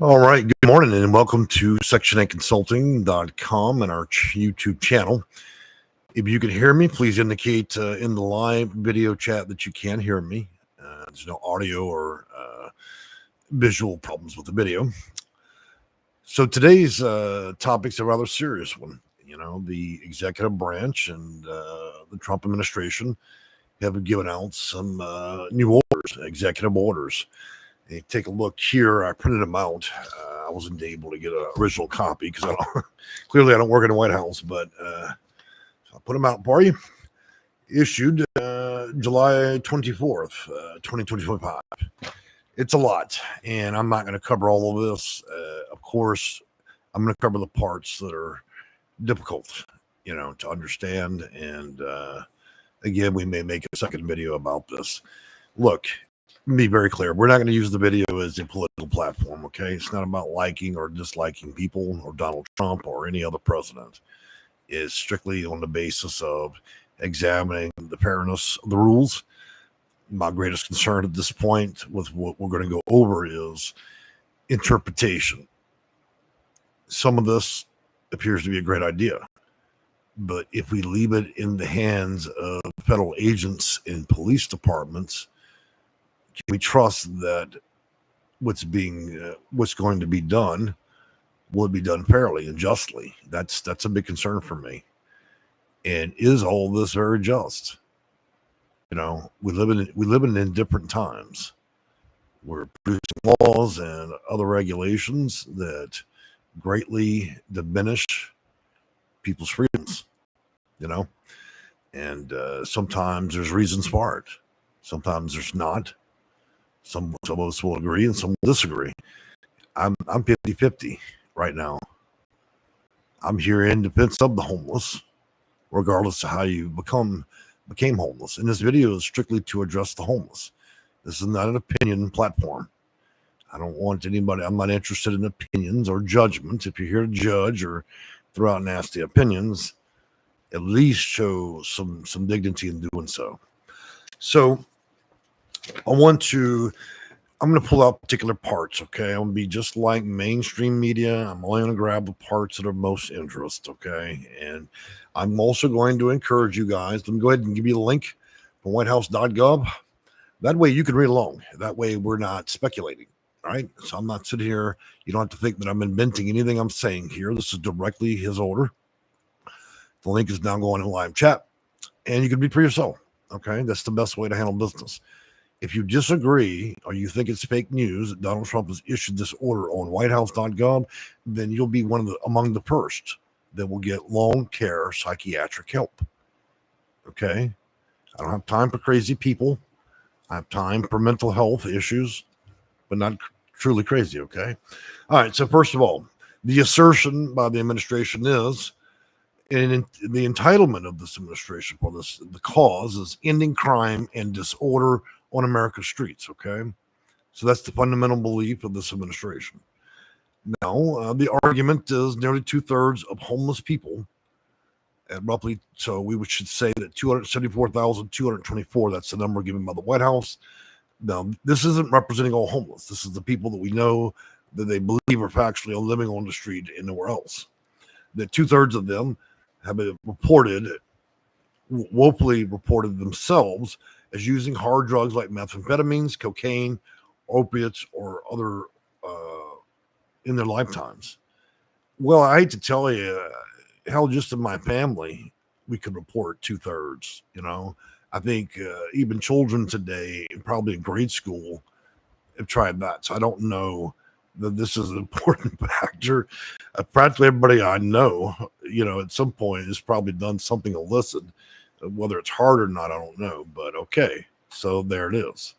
All right. Good morning and welcome to section8consulting.com and our YouTube channel. If you can hear me, please indicate in the live video chat that you can hear me. There's no audio or visual problems with the video. So today's topic's a rather serious one. You know, the executive branch and the Trump administration have given out some new orders, executive orders. Hey, take a look here. I printed them out. I wasn't able to get an original copy because clearly I don't work in the White House, but so I'll put them out for you. Issued July 24th, 2025. It's a lot, and I'm not going to cover all of this. Of course, I'm going to cover the parts that are difficult, to understand. And again, we may make a second video about this. Look, be very clear. We're not going to use the video as a political platform, okay? It's not about liking or disliking people or Donald Trump or any other president. It's strictly on the basis of examining the fairness of the rules. My greatest concern at this point with what we're going to go over is interpretation. Some of this appears to be a great idea, but if we leave it in the hands of federal agents in police departments, can we trust that what's going to be done will be done fairly and justly? That's a big concern for me. And is all this very just? We live in different times. We're producing laws and other regulations that greatly diminish people's freedoms. And sometimes there's reasons for it. Sometimes there's not. Some of us will agree and some will disagree. I'm 50-50 right now. I'm here in defense of the homeless, regardless of how you became homeless. And this video is strictly to address the homeless. This is not an opinion platform. I don't want anybody, I'm not interested in opinions or judgment. If you're here to judge or throw out nasty opinions, at least show some dignity in doing so. So I'm going to pull out particular parts, okay? I'm going to be just like mainstream media. I'm only going to grab the parts that are most interest, okay? And I'm also going to encourage you guys. Let me go ahead and give you the link from whitehouse.gov. That way you can read along. That way we're not speculating, all right? So I'm not sitting here. You don't have to think that I'm inventing anything I'm saying here. This is directly his order. The link is now going in live chat, and you can read for yourself, okay? That's the best way to handle business. If you disagree or you think it's fake news that Donald Trump has issued this order on whitehouse.gov, then you'll be among the first that will get long-care psychiatric help. Okay? I don't have time for crazy people. I have time for mental health issues, but not truly crazy, okay? All right, so first of all, the assertion by the administration is, and the entitlement of this administration for this, the cause is ending crime and disorder on America's streets, okay? So that's the fundamental belief of this administration. Now, the argument is nearly 2/3 of homeless people, and roughly, so we should say that 274,224, that's the number given by the White House. Now, this isn't representing all homeless. This is the people that we know that they believe are factually living on the street and nowhere else. That 2/3 of them have been woefully reported themselves as using hard drugs like methamphetamines, cocaine, opiates, or other in their lifetimes. Well, I hate to tell you, hell, just in my family, we could report 2/3. I think even children today, probably in grade school, have tried that. So I don't know that this is an important factor. Practically everybody I know, at some point has probably done something illicit. Whether it's hard or not, I don't know. But okay, so there it is.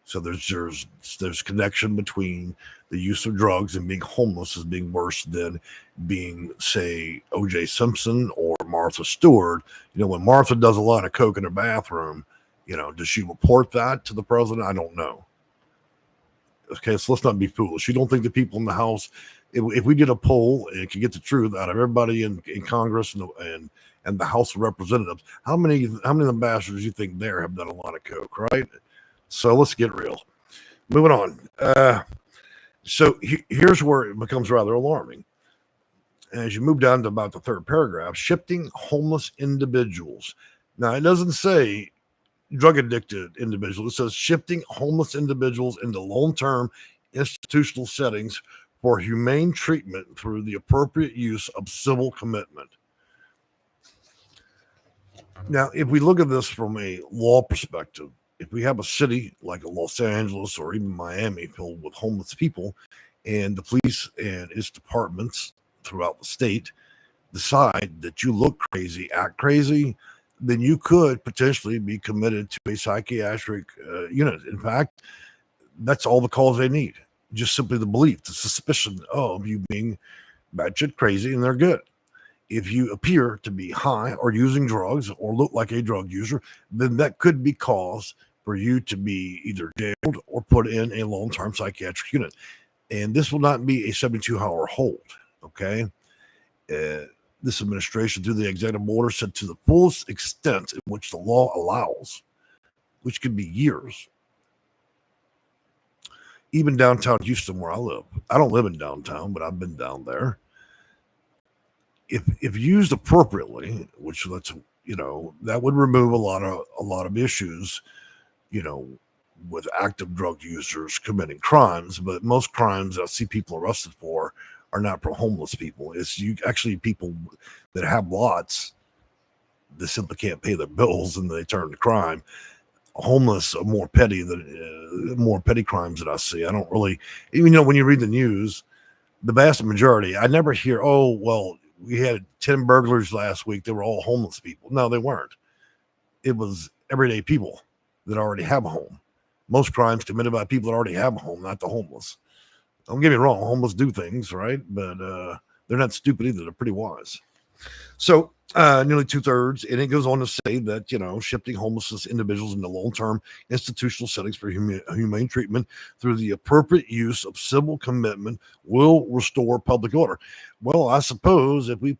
So there's connection between the use of drugs and being homeless as being worse than being, say, O.J. Simpson or Martha Stewart. When Martha does a lot of coke in her bathroom, does she report that to the president? I don't know. Okay, so let's not be foolish. You don't think the people in the House, if we did a poll and could get the truth out of everybody in Congress and the House of Representatives, how many ambassadors you think there have done a lot of coke, right? So let's get real. Moving on. So here's where it becomes rather alarming. As you move down to about the third paragraph, shifting homeless individuals. Now, it doesn't say drug addicted individuals. It says shifting homeless individuals into long term institutional settings for humane treatment through the appropriate use of civil commitment. Now, if we look at this from a law perspective, if we have a city like Los Angeles or even Miami filled with homeless people, and the police and its departments throughout the state decide that you look crazy, act crazy, then you could potentially be committed to a psychiatric unit. In fact, that's all the cause they need. Just simply the belief, the suspicion of you being batshit crazy, and they're good. If you appear to be high or using drugs or look like a drug user, then that could be cause for you to be either jailed or put in a long-term psychiatric unit. And this will not be a 72-hour hold, okay? This administration, through the executive order, said to the fullest extent in which the law allows, which could be years. Even downtown Houston, where I live. I don't live in downtown, but I've been down there. If used appropriately, which let's that would remove a lot of issues, with active drug users committing crimes. But most crimes I see people arrested for are not for homeless people. It's actually people that have lots that simply can't pay their bills and they turn to crime. Homeless are more petty crimes that I see. I don't really, even when you read the news, the vast majority, I never hear, oh, well, we had 10 burglars last week. They were all homeless people. No, they weren't. It was everyday people that already have a home. Most crimes committed by people that already have a home, not the homeless. Don't get me wrong, homeless do things, right? But they're not stupid either. They're pretty wise. So nearly 2/3, and it goes on to say that, shifting homeless individuals into long-term institutional settings for humane treatment through the appropriate use of civil commitment will restore public order. Well, I suppose if we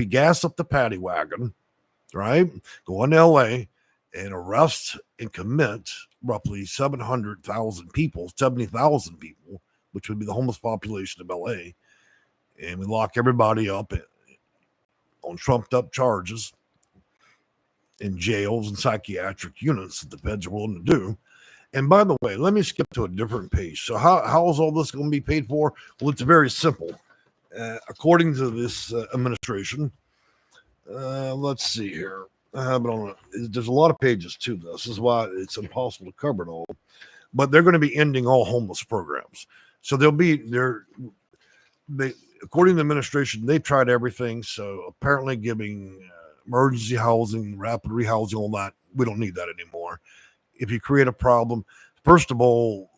gas up the Patty Wagon, right, go on to LA and arrest and commit roughly 70,000 people, which would be the homeless population of LA, and we lock everybody up on trumped up charges in jails and psychiatric units that the feds are willing to do. And by the way, let me skip to a different page. So how is all this going to be paid for? Well, it's very simple. According to this administration, let's see here. There's a lot of pages to this. This is why it's impossible to cover it all. But they're going to be ending all homeless programs. So according to the administration, they tried everything. So apparently giving emergency housing, rapid rehousing, all that, we don't need that anymore. If you create a problem, first of all,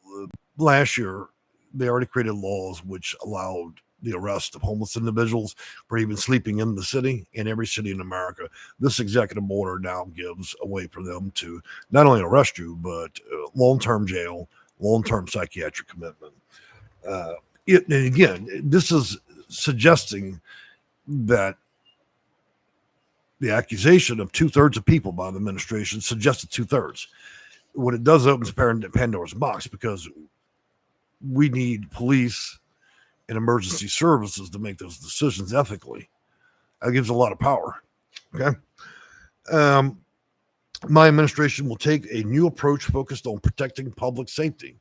last year, they already created laws which allowed the arrest of homeless individuals for even sleeping in the city, in every city in America. This executive order now gives a way for them to not only arrest you, but long-term jail, long-term psychiatric commitment. And again, this is suggesting that the accusation of 2/3 of people by the administration suggested 2/3. What it does opens Pandora's box, because we need police and emergency services to make those decisions ethically. That gives a lot of power. Okay. My administration will take a new approach focused on protecting public safety.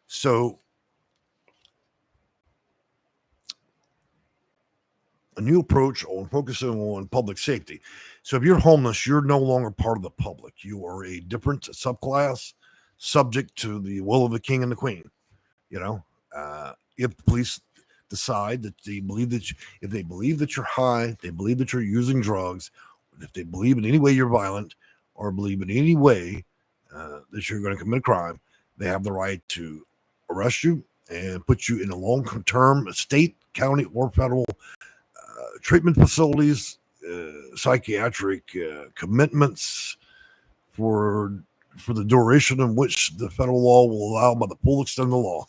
So a new approach on focusing on public safety. So if you're homeless, you're no longer part of the public. You are a different subclass, subject to the will of the king and the queen. If police decide that if they believe that you're high, they believe that you're using drugs, if they believe in any way you're violent, or believe in any way that you're going to commit a crime, they have the right to arrest you and put you in a long-term state, county, or federal treatment facilities, psychiatric commitments for the duration in which the federal law will allow by the full extent of the law.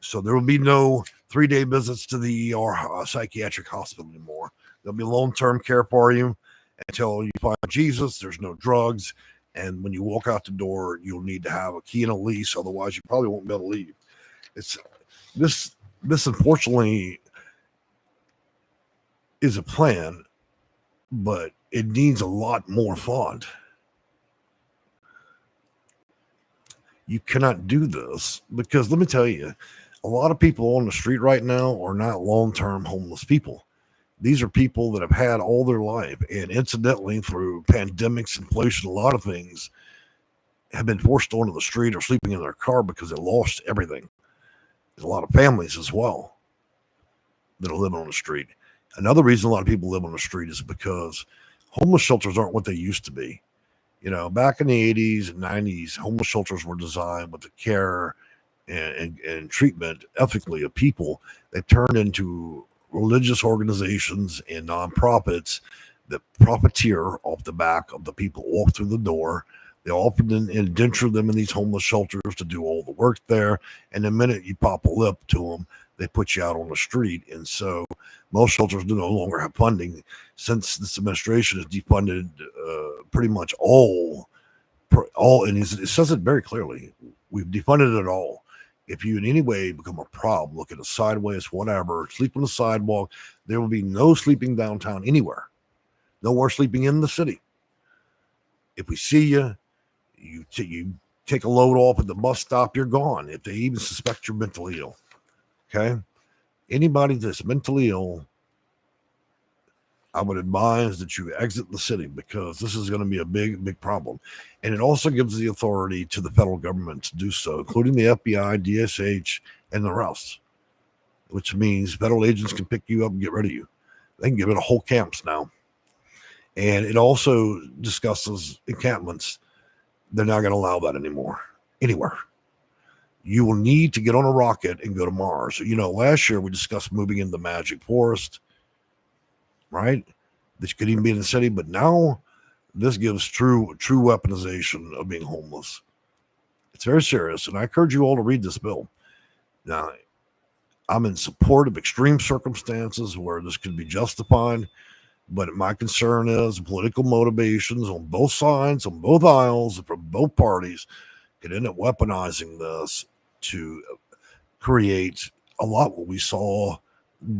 So there will be no 3-day visits to the ER psychiatric hospital anymore. There'll be long-term care for you until you find Jesus. There's no drugs. And when you walk out the door, you'll need to have a key and a lease. Otherwise, you probably won't be able to leave. This unfortunately is a plan, but it needs a lot more thought. You cannot do this because let me tell you, a lot of people on the street right now are not long-term homeless people. These are people that have had all their life, and incidentally, through pandemics, inflation, a lot of things have been forced onto the street or sleeping in their car because they lost everything. There's a lot of families as well that are living on the street. Another reason a lot of people live on the street is because homeless shelters aren't what they used to be. You know, back in the 80s and 90s, homeless shelters were designed with the care and treatment ethically of people. They turned into religious organizations and nonprofits that profiteer off the back of the people who walk through the door. They often indenture them in these homeless shelters to do all the work there. And the minute you pop a lip to them, they put you out on the street. And so most shelters do no longer have funding since this administration has defunded pretty much all, and it says it very clearly. We've defunded it all. If you in any way become a problem, look at a sideways, whatever, sleep on the sidewalk, there will be no sleeping downtown anywhere. No more sleeping in the city. If we see you, you take a load off at the bus stop, you're gone. If they even suspect you're mentally ill. Okay? Anybody that's mentally ill, I would advise that you exit the city because this is going to be a big problem. And it also gives the authority to the federal government to do so, including the FBI, DSH, and the rest, which means federal agents can pick you up and get rid of you. They can get rid of whole camps now. And it also discusses encampments. They're not going to allow that anymore, anywhere. You will need to get on a rocket and go to Mars. You know, last year we discussed moving into the Magic Forest, right? This could even be in the city, but now this gives true weaponization of being homeless. It's very serious, and I encourage you all to read this bill. Now, I'm in support of extreme circumstances where this could be justified, but my concern is political motivations on both sides, on both aisles, from both parties could end up weaponizing this to create a lot what we saw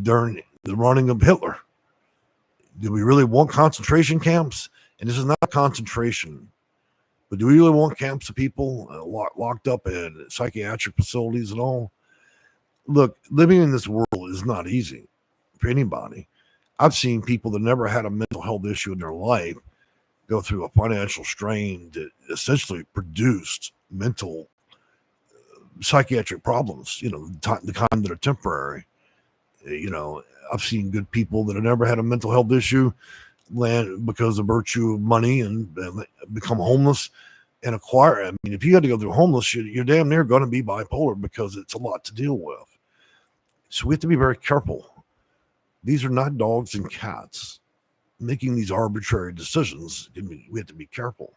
during the running of Hitler. Do we really want concentration camps? And this is not concentration, but do we really want camps of people locked up in psychiatric facilities and all? Look, living in this world is not easy for anybody. I've seen people that never had a mental health issue in their life go through a financial strain that essentially produced mental psychiatric problems, you know, the kind that are temporary. You know, I've seen good people that have never had a mental health issue land because of virtue of money and become homeless and acquire. I mean, if you had to go through homeless, you're damn near going to be bipolar because it's a lot to deal with. So we have to be very careful. These are not dogs and cats making these arbitrary decisions. We have to be careful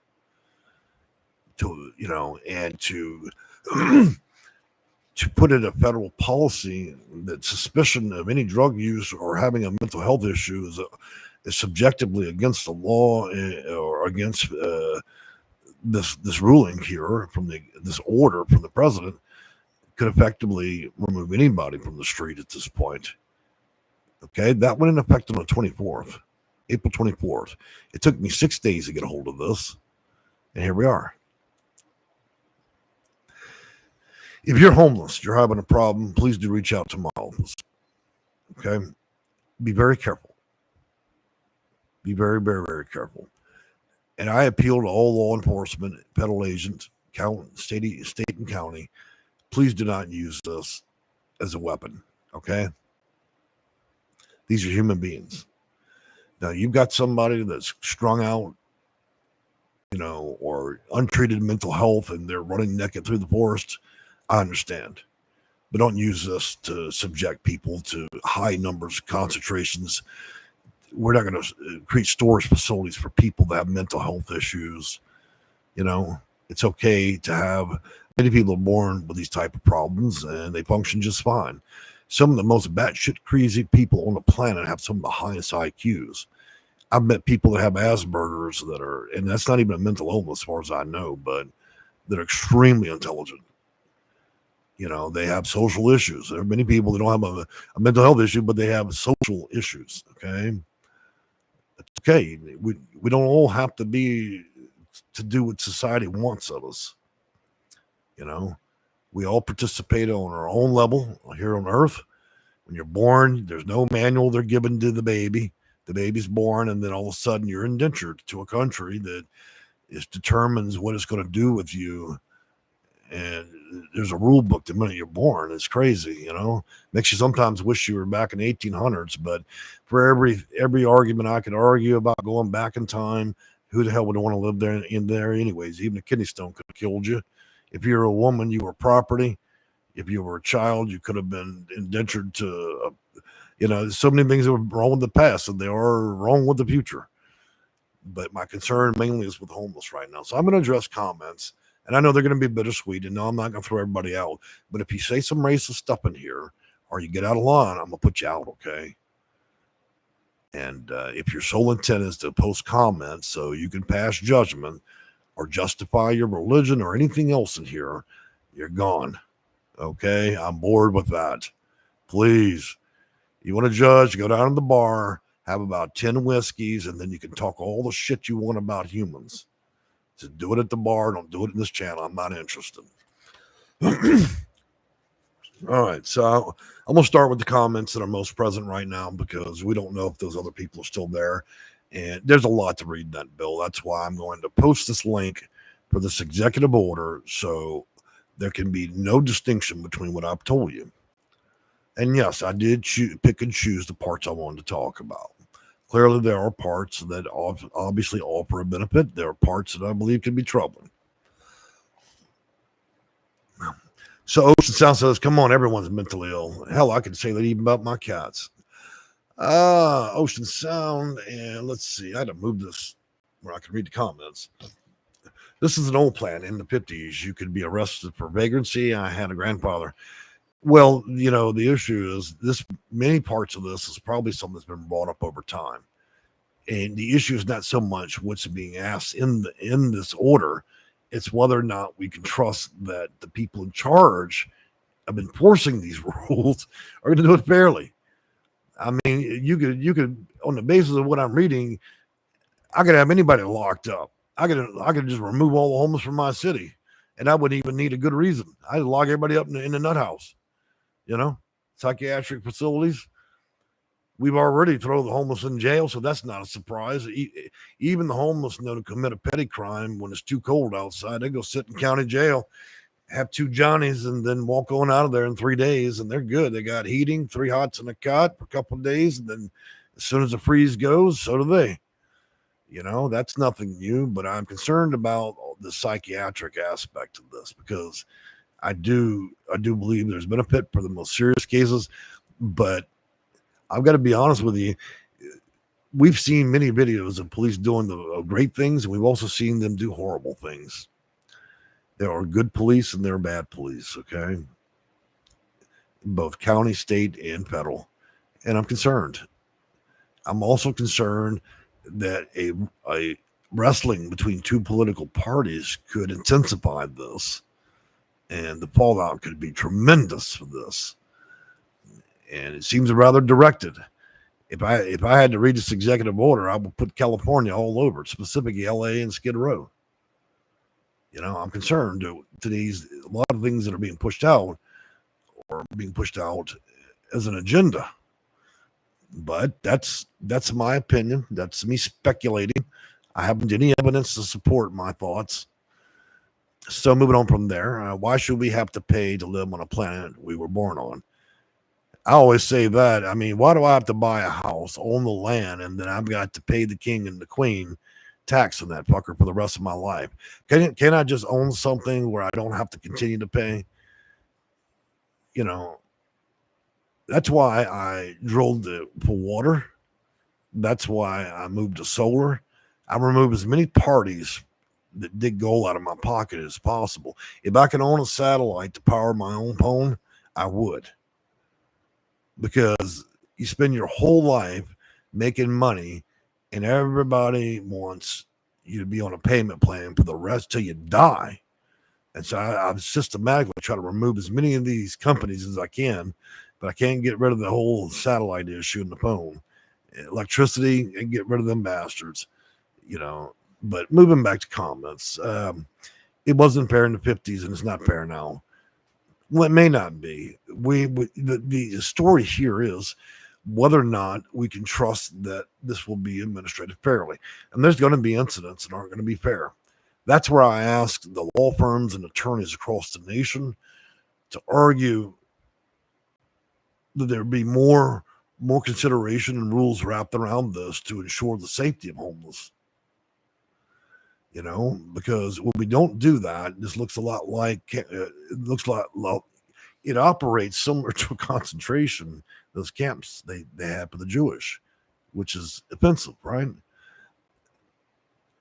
to, you know, and to to put in a federal policy that suspicion of any drug use or having a mental health issue is subjectively against the law or against this ruling here from this order from the president could effectively remove anybody from the street at this point. Okay, that went in effect on the 24th, April 24th. It took me 6 days to get a hold of this, and here we are. If you're homeless, you're having a problem, please do reach out to my office. Okay? Be very careful. Be very, very, very careful. And I appeal to all law enforcement, federal agents, state and county. Please do not use this as a weapon. Okay? These are human beings. Now, you've got somebody that's strung out, you know, or untreated mental health, and they're running naked through the forest. I understand. But don't use this to subject people to high numbers, concentrations. We're not going to create storage facilities for people that have mental health issues. You know, it's okay to have, many people are born with these type of problems and they function just fine. Some of the most batshit crazy people on the planet have some of the highest IQs. I've met people that have Asperger's that are, and that's not even a mental illness as far as I know, but they're extremely intelligent. They have social issues. There are many people that don't have a mental health issue, but they have social issues. Okay. It's okay. We don't all have to do what society wants of us. We all participate on our own level here on earth. When you're born, there's no manual they're given to the baby. The baby's born, and then all of a sudden you're indentured to a country that determines what it's going to do with you. And there's a rule book the minute you're born. It's crazy, Makes you sometimes wish you were back in the 1800s. But for every argument I could argue about going back in time, who the hell would want to live there in there anyways? Even a kidney stone could have killed you. If you're a woman, you were property. If you were a child, you could have been indentured to, there's so many things that were wrong with the past, and they are wrong with the future. But my concern mainly is with homeless right now. So I'm going to address comments, and I know they're going to be bittersweet, and no, I'm not going to throw everybody out. But if you say some racist stuff in here, or you get out of line, I'm going to put you out, okay? And if your sole intent is to post comments so you can pass judgment or justify your religion or anything else in here, you're gone. Okay, I'm bored with that. Please, you want to judge, go down to the bar, have about 10 whiskeys, and then you can talk all the shit you want about humans. Just do it at the bar. Don't do it in this channel. I'm not interested. All right, so I'm going to start with the comments that are most present right now because we don't know if those other people are still there. And there's a lot to read in that bill. That's why I'm going to post this link for this executive order so there can be no distinction between what I've told you. And yes, I did pick and choose the parts I wanted to talk about. Clearly, there are parts that obviously offer a benefit. There are parts that I believe can be troubling. So Ocean Sound says, come on, everyone's mentally ill. Hell, I could say that even about my cats. Ocean Sound, and let's see. I had to move this where I can read the comments. This is an old plan in the 50s. You could be arrested for vagrancy. I had a grandfather. Well, the issue is many parts of this is probably something that's been brought up over time. And the issue is not so much what's being asked in this order. It's whether or not we can trust that the people in charge of enforcing these rules are going to do it fairly. I mean, you could, on the basis of what I'm reading, I could have anybody locked up. I could just remove all the homeless from my city, and I wouldn't even need a good reason. I'd lock everybody up in the nut house. Psychiatric facilities. We've already thrown the homeless in jail, so that's not a surprise. Even the homeless know to commit a petty crime when it's too cold outside. They go sit in county jail, have 2 Johnnies, and then walk on out of there in 3 days, and they're good. They got heating, 3 hots in a cot for a couple of days, and then as soon as the freeze goes, so do they. That's nothing new, but I'm concerned about the psychiatric aspect of this because I do believe there's benefit for the most serious cases, but I've got to be honest with you. We've seen many videos of police doing the great things, and we've also seen them do horrible things. There are good police and there are bad police, okay? Both county, state, and federal. And I'm concerned. I'm also concerned that a wrestling between 2 political parties could intensify this, and the fallout could be tremendous for this. And it seems rather directed. If I had to read this executive order, I would put California all over it, specifically LA and Skid Row. I'm concerned to a lot of things that are being pushed out as an agenda. But that's my opinion. That's me speculating. I haven't any evidence to support my thoughts. So moving on from there, why should we have to pay to live on a planet we were born on? I always say that. I mean, why do I have to buy a house, own the land, and then I've got to pay the king and the queen tax on that fucker for the rest of my life? Can I just own something where I don't have to continue to pay? That's why I drilled for water. That's why I moved to solar. I remove as many parties that dig gold out of my pocket as possible. If I could own a satellite to power my own phone, I would. Because you spend your whole life making money and everybody wants you to be on a payment plan for the rest till you die. And so I've systematically try to remove as many of these companies as I can, but I can't get rid of the whole satellite issue in the phone, electricity, and get rid of them bastards, you know. But moving back to comments, it wasn't fair in the 50s, and it's not fair now. Well, it may not be. The story here is whether or not we can trust that this will be administrated fairly. And there's going to be incidents that aren't going to be fair. That's where I ask the law firms and attorneys across the nation to argue that there be more consideration and rules wrapped around this to ensure the safety of homeless. You know, because when we don't do that, this looks a lot like it operates similar to a concentration. Those camps they have for the Jewish, which is offensive, right?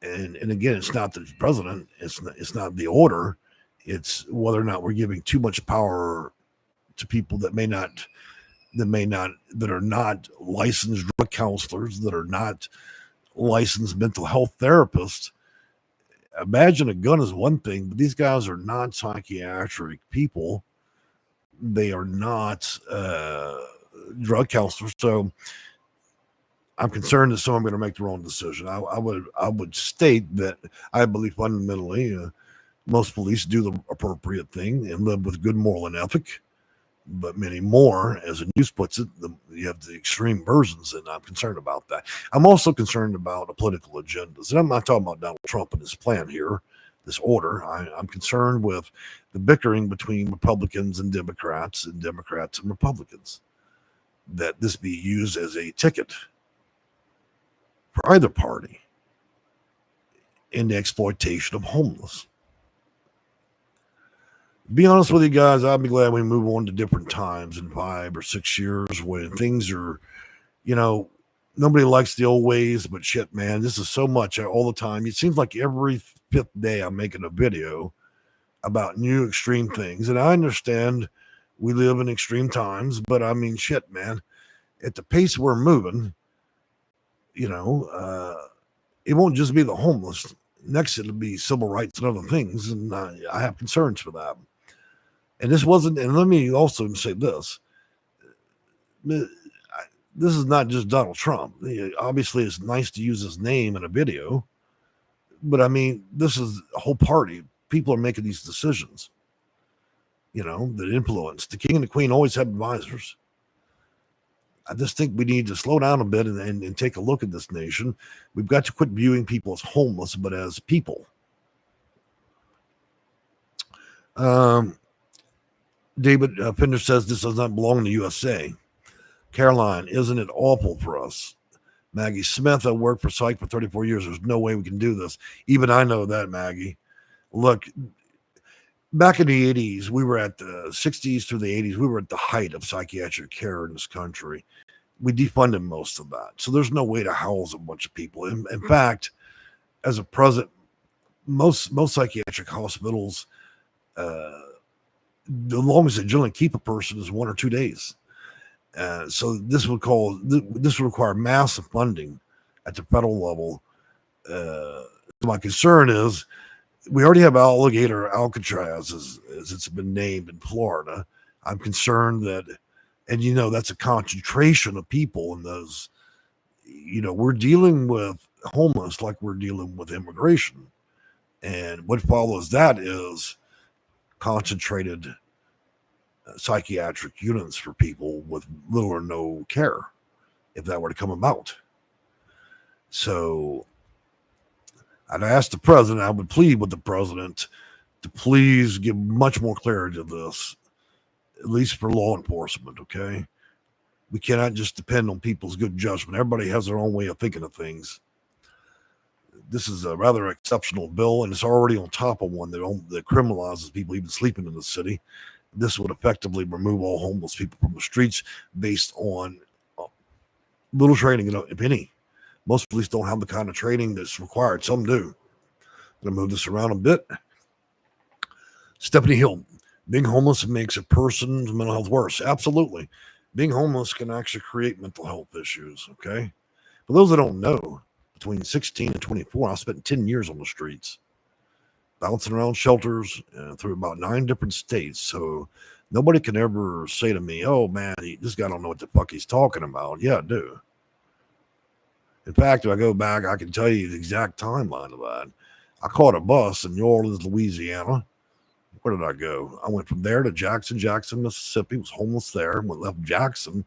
And again, it's not the president, it's not the order, it's whether or not we're giving too much power to people that are not licensed drug counselors, that are not licensed mental health therapists. Imagine a gun is one thing, but these guys are not psychiatric people. They are not drug counselors. So I'm concerned that someone's going to make the wrong decision. I would state that I believe fundamentally most police do the appropriate thing and live with good moral and ethic. But many more, as the news puts it, you have the extreme versions, and I'm concerned about that. I'm also concerned about the political agendas. And I'm not talking about Donald Trump and his plan here, this order. I'm concerned with the bickering between Republicans and Democrats and Republicans, that this be used as a ticket for either party in the exploitation of homeless. Be honest with you guys, I'll be glad we move on to different times in 5 or 6 years when things are, nobody likes the old ways, but shit, man, this is so much all the time. It seems like every 5th day I'm making a video about new extreme things. And I understand we live in extreme times, but I mean, shit, man, at the pace we're moving, it won't just be the homeless. Next, it'll be civil rights and other things. And I have concerns for that. And this wasn't, and let me also say this. This is not just Donald Trump. Obviously, it's nice to use his name in a video. But I mean, this is a whole party. People are making these decisions, that influence. The king and the queen always have advisors. I just think we need to slow down a bit and take a look at this nation. We've got to quit viewing people as homeless, but as people. David Pinder says this does not belong in the USA. Caroline, isn't it awful for us? Maggie Smith, I worked for Psych for 34 years. There's no way we can do this. Even I know that, Maggie. Look, back in the 80s, we were at the 60s through the 80s. We were at the height of psychiatric care in this country. We defunded most of that. So there's no way to house a bunch of people. In fact, as a present, most psychiatric hospitals, the longest they generally keep a person is 1 or 2 days. So this would require massive funding at the federal level. My concern is we already have Alcatraz, as it's been named in Florida. I'm concerned that, and that's a concentration of people in those. We're dealing with homeless like we're dealing with immigration, and what follows that is concentrated psychiatric units for people with little or no care, if that were to come about. So I'd ask the president, I would plead with the president to please give much more clarity to this, at least for law enforcement, okay? We cannot just depend on people's good judgment. Everybody has their own way of thinking of things. This is a rather exceptional bill, and it's already on top of one that criminalizes people even sleeping in the city. This would effectively remove all homeless people from the streets based on little training, if any. Most police don't have the kind of training that's required. Some do. I'm going to move this around a bit. Stephanie Hill, being homeless makes a person's mental health worse. Absolutely. Being homeless can actually create mental health issues, okay? For those that don't know, between 16 and 24, I spent 10 years on the streets. bouncing around shelters through about 9 different states. So nobody can ever say to me, oh man, this guy don't know what the fuck he's talking about. Yeah, I do. In fact, if I go back, I can tell you the exact timeline of that. I caught a bus in New Orleans, Louisiana. Where did I go? I went from there to Jackson, Mississippi. Was homeless there. Left Jackson.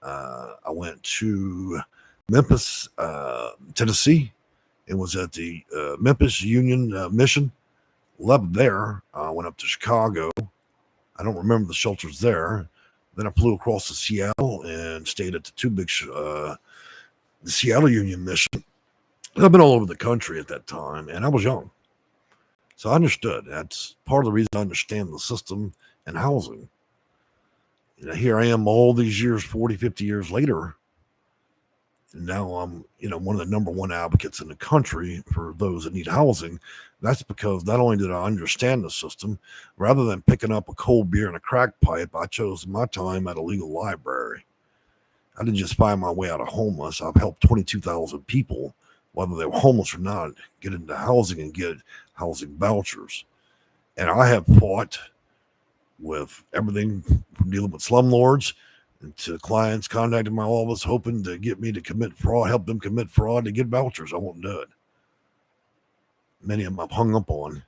I went to Memphis, Tennessee. It was at the Memphis Union Mission. Left there. Went up to Chicago. I don't remember the shelters there. Then I flew across to Seattle and stayed at the two big, the Seattle Union Mission. I've been all over the country at that time, and I was young. So I understood. That's part of the reason I understand the system and housing. Here I am all these years, 40, 50 years later. And now I'm, one of the number one advocates in the country for those that need housing. That's because not only did I understand the system, rather than picking up a cold beer and a crack pipe, I chose my time at a legal library. I didn't just find my way out of homeless. I've helped 22,000 people, whether they were homeless or not, get into housing and get housing vouchers. And I have fought with everything from dealing with slumlords to clients contacting my office hoping to get me to commit fraud, help them commit fraud to get vouchers. I won't do it. Many of them I've hung up on.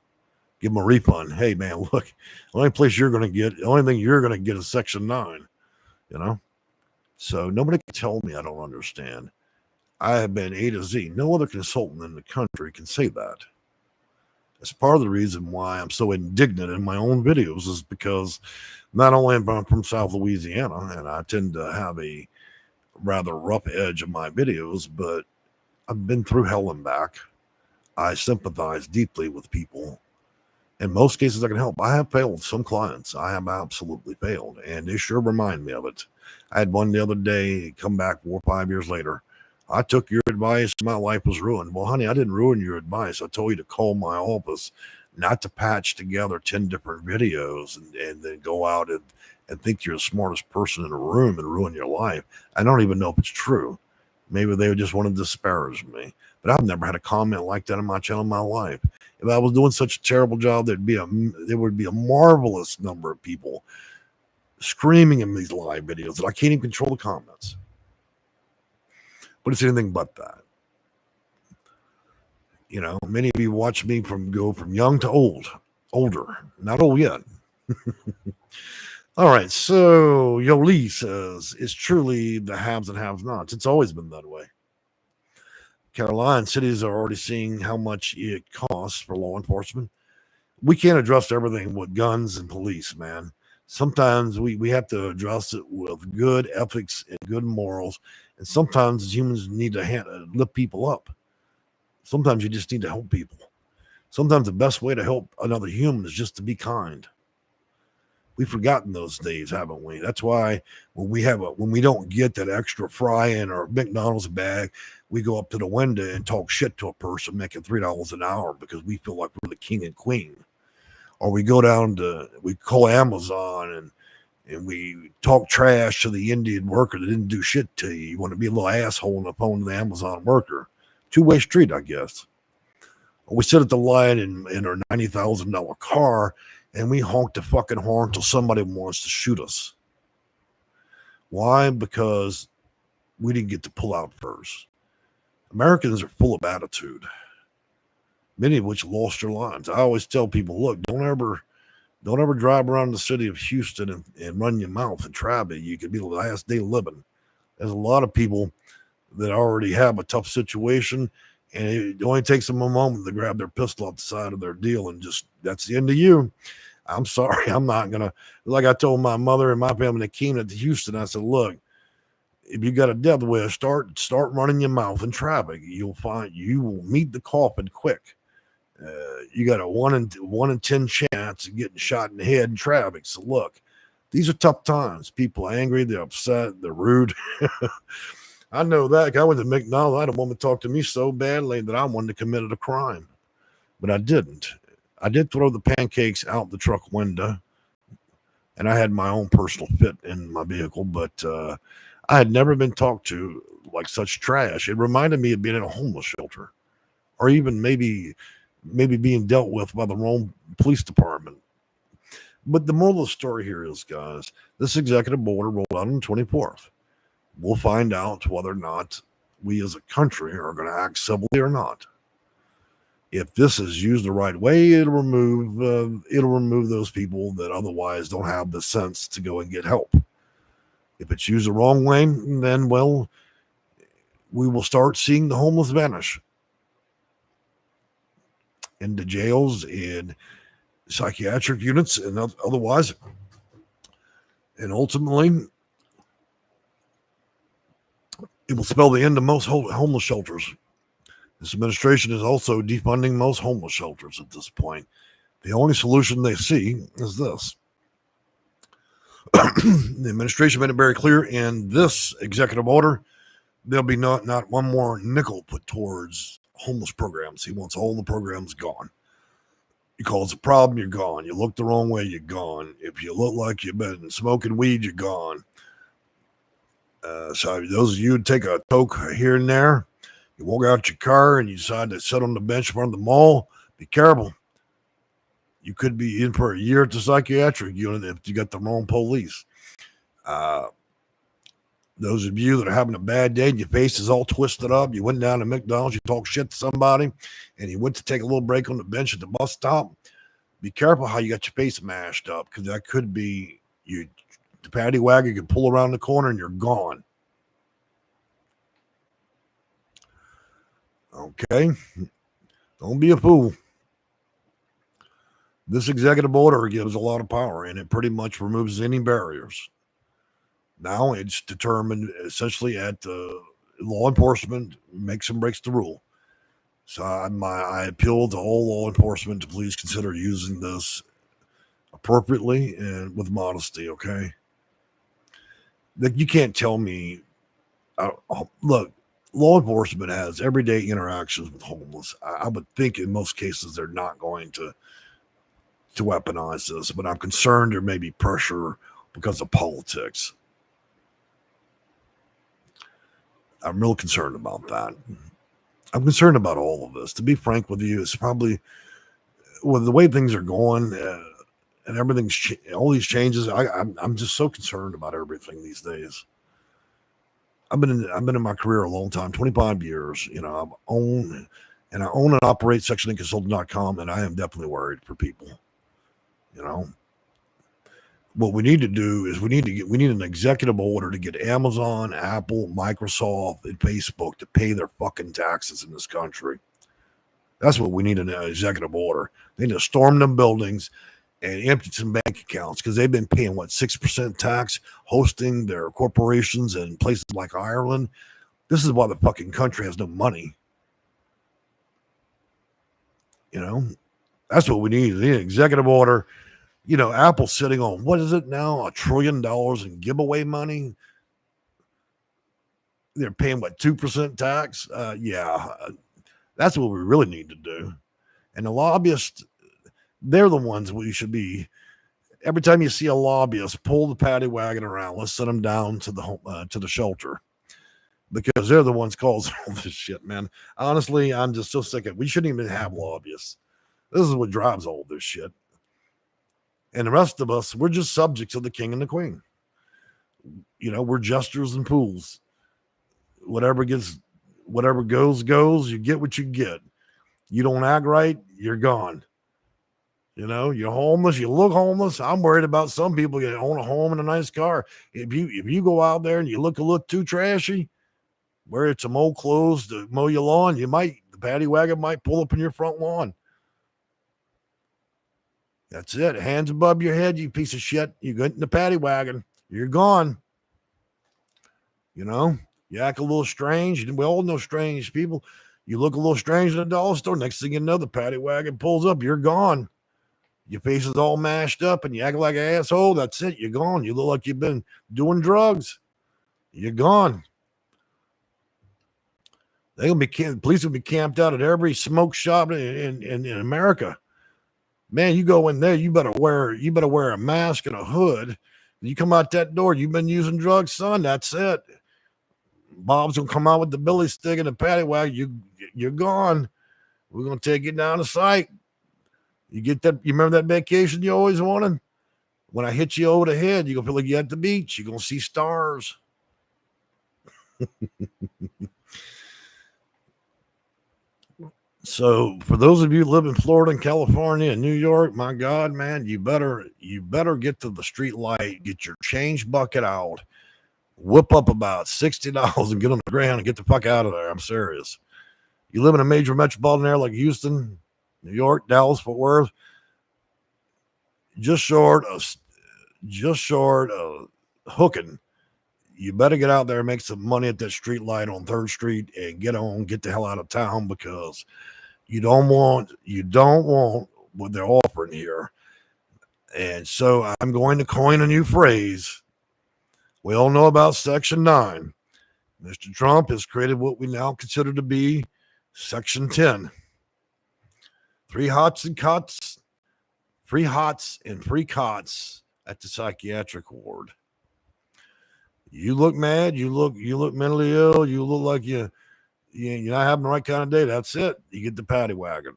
Give them a refund. Hey, man, look, the only thing you're going to get is Section 9, So nobody can tell me I don't understand. I have been A to Z. No other consultant in the country can say that. That's part of the reason why I'm so indignant in my own videos is because not only am I from South Louisiana, and I tend to have a rather rough edge of my videos, but I've been through hell and back. I sympathize deeply with people. In most cases, I can help. I have failed some clients. I have absolutely failed, and they sure remind me of it. I had one the other day come back 4 or 5 years later. I took your advice. My life was ruined. Well, honey, I didn't ruin your advice. I told you to call my office, not to patch together 10 different videos and then go out and think you're the smartest person in the room and ruin your life. I don't even know if it's true. Maybe they just want to disparage me. But I've never had a comment like that on my channel in my life. If I was doing such a terrible job, there would be a marvelous number of people screaming in these live videos that I can't even control the comments. But it's anything but that. Many of you watch me go from young to older, not old yet. All right, so Yoli says, it's truly the haves and have-nots. It's always been that way. Carolina cities are already seeing how much it costs for law enforcement. We can't address everything with guns and police, man. Sometimes we have to address it with good ethics and good morals. And sometimes humans need to lift people up. Sometimes you just need to help people. Sometimes the best way to help another human is just to be kind. We've forgotten those days, haven't we? That's why when we don't get that extra fry in our McDonald's bag, we go up to the window and talk shit to a person making $3 an hour because we feel like we're the king and queen. Or we call Amazon and we talk trash to the Indian worker that didn't do shit to you. You want to be a little asshole on the phone to the Amazon worker. Two-way street, I guess. Or we sit at the light in our $90,000 car and we honk the fucking horn until somebody wants to shoot us. Why? Because we didn't get to pull out first. Americans are full of attitude, many of which lost their lives. I always tell people, look, don't ever drive around the city of Houston and run your mouth and try it. You could be the last day living. There's a lot of people that already have a tough situation, and it only takes them a moment to grab their pistol off the side of their deal and just, that's the end of you. I'm sorry. I'm not going to, like I told my mother and my family that came to Houston, I said, look, if you got a death wish, start running your mouth in traffic. You'll find you will meet the coffin quick. You got a 1 in 10 chance of getting shot in the head in traffic. So look, these are tough times. People are angry, they're upset, they're rude. I know that. I went to McDonald's. I had a woman talk to me so badly that I wanted to commit a crime, but I didn't. I did throw the pancakes out the truck window, and I had my own personal fit in my vehicle, but I had never been talked to like such trash. It reminded me of being in a homeless shelter, or even maybe maybe being dealt with by the wrong police department. But the moral of the story here is, guys, this executive order rolled out on the 24th. We'll find out whether or not we as a country are going to act civilly or not. If this is used the right way, it'll remove those people that otherwise don't have the sense to go and get help. If it's used the wrong way, then, well, we will start seeing the homeless vanish into jails and psychiatric units and otherwise. And ultimately, it will spell the end of most homeless shelters. This administration is also defunding most homeless shelters at this point. The only solution they see is this. The administration made it very clear in this executive order, there'll be not one more nickel put towards homeless programs. He wants all the programs gone. You cause a problem, you're gone. You look the wrong way, you're gone. If you look like you've been smoking weed, you're gone. So those of you who take a toke here and there, you walk out your car and you decide to sit on the bench in front of the mall, be careful. You could be in for a year at the psychiatric unit if you got the wrong police. Those of you that are having a bad day and your face is all twisted up, you went down to McDonald's, you talk shit to somebody, and you went to take a little break on the bench at the bus stop, be careful how you got your face mashed up, because that could be you. The Patty Wagon can pull around the corner and you're gone. Okay? Don't be a fool. This executive order gives a lot of power, and it pretty much removes any barriers. Now it's determined essentially at law enforcement makes and breaks the rule. So I appeal to all law enforcement to please consider using this appropriately and with modesty, okay? Like, you can't tell me, look, law enforcement has everyday interactions with homeless. I would think in most cases they're not going to weaponize this, but I'm concerned there may be pressure because of politics. I'm real concerned about that. I'm concerned about all of this. To be frank with you, it's probably with the way things are going and everything's all these changes. I'm just so concerned about everything these days. I've been in my career a long time, 25 years. You know, I own and operate sectionandconsultant.com, and I am definitely worried for people. You know, what we need to do is we need an executive order to get Amazon, Apple, Microsoft, and Facebook to pay their fucking taxes in this country. That's what we need, an executive order. They need to storm them buildings and empty some bank accounts, because they've been paying 6% tax hosting their corporations in places like Ireland. This is why the fucking country has no money. You know, that's what we need. The executive order. You know, Apple's sitting on, what is it now, $1 trillion in giveaway money. They're paying 2% tax. That's what we really need to do. And the lobbyists, they're the ones we should be. Every time you see a lobbyist, pull the paddy wagon around. Let's send them down to the shelter, because they're the ones causing all this shit, man. Honestly, I'm just so sick of it. We shouldn't even have lobbyists. This is what drives all this shit. And the rest of us, we're just subjects of the king and the queen. You know, we're jesters and fools. Whatever goes. You get what you get. You don't act right, you're gone. You know, you're homeless, you look homeless. I'm worried about some people that own a home and a nice car. If you go out there and you look a little too trashy, wear some old clothes to mow your lawn, the paddy wagon might pull up in your front lawn. That's it. Hands above your head, you piece of shit. You get in the paddy wagon. You're gone. You know, you act a little strange. We all know strange people. You look a little strange in the dollar store. Next thing you know, the paddy wagon pulls up. You're gone. Your face is all mashed up and you act like an asshole. That's it. You're gone. You look like you've been doing drugs. You're gone. Police will be camped out at every smoke shop in America. Man, you go in there, you better wear a mask and a hood. You come out that door, you've been using drugs, son. That's it. Bob's gonna come out with the billy stick and the paddy wagon. You're gone. We're going to take you down to Psych. You get that? You remember that vacation you always wanted? When I hit you over the head, you're going to feel like you're at the beach. You're going to see stars. So for those of you who live in Florida and California and New York, my God, man, you better get to the street light, get your change bucket out, whip up about $60 and get on the ground and get the fuck out of there. I'm serious. You live in a major metropolitan area like Houston, New York, Dallas, Fort Worth, just short of hooking. You better get out there and make some money at that street light on 3rd Street and get the hell out of town, because you don't want what they're offering here. And so I'm going to coin a new phrase. We all know about Section 9. Mr. Trump has created what we now consider to be Section 10. Free hots and free cots at the psychiatric ward. You look mad, you look mentally ill, you look like you're not having the right kind of day. That's it. You get the Patty Wagon.